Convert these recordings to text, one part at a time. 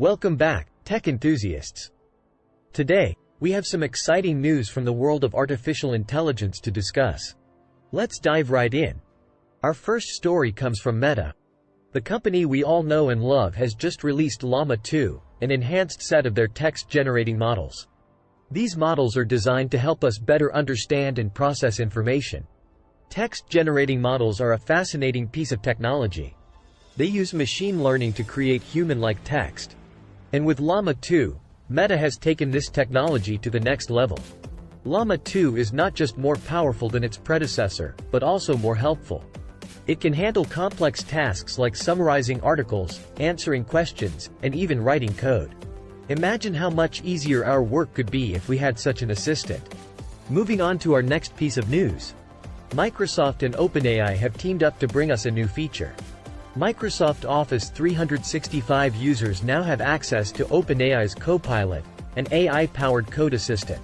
Welcome back, tech enthusiasts. Today, we have some exciting news from the world of artificial intelligence to discuss. Let's dive right in. Our first story comes from Meta. The company we all know and love has just released Llama 2, an enhanced set of their text-generating models. These models are designed to help us better understand and process information. Text-generating models are a fascinating piece of technology. They use machine learning to create human-like text. And with Llama 2, Meta has taken this technology to the next level. Llama 2 is not just more powerful than its predecessor, but also more helpful. It can handle complex tasks like summarizing articles, answering questions, and even writing code. Imagine how much easier our work could be if we had such an assistant. Moving on to our next piece of news. Microsoft and OpenAI have teamed up to bring us a new feature. Microsoft Office 365 users now have access to OpenAI's CoPilot, an AI-powered code assistant.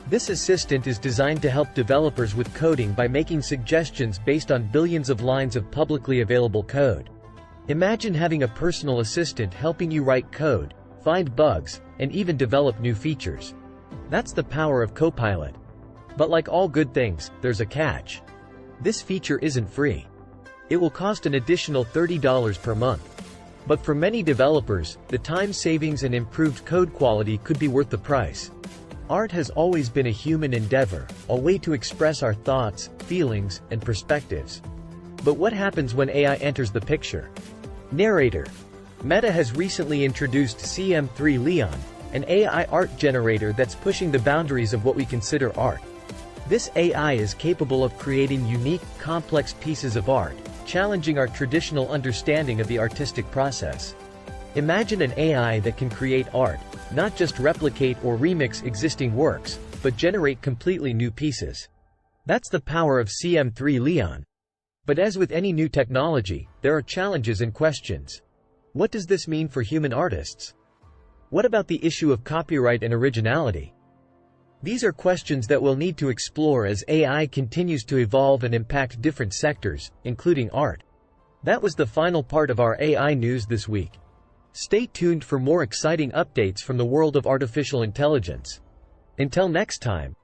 This assistant is designed to help developers with coding by making suggestions based on billions of lines of publicly available code. Imagine having a personal assistant helping you write code, find bugs, and even develop new features. That's the power of CoPilot. But like all good things, there's a catch. This feature isn't free. It will cost an additional $30 per month. But for many developers, the time savings and improved code quality could be worth the price. Art has always been a human endeavor, a way to express our thoughts, feelings, and perspectives. But what happens when AI enters the picture? Narrator. Meta has recently introduced CM3 Leon, an AI art generator that's pushing the boundaries of what we consider art. This AI is capable of creating unique, complex pieces of art, challenging our traditional understanding of the artistic process. Imagine an AI that can create art, not just replicate or remix existing works, but generate completely new pieces. That's the power of CM3 Leon. But as with any new technology, there are challenges and questions. What does this mean for human artists? What about the issue of copyright and originality? These are questions that we'll need to explore as AI continues to evolve and impact different sectors, including art. That was the final part of our AI news this week. Stay tuned for more exciting updates from the world of artificial intelligence. Until next time.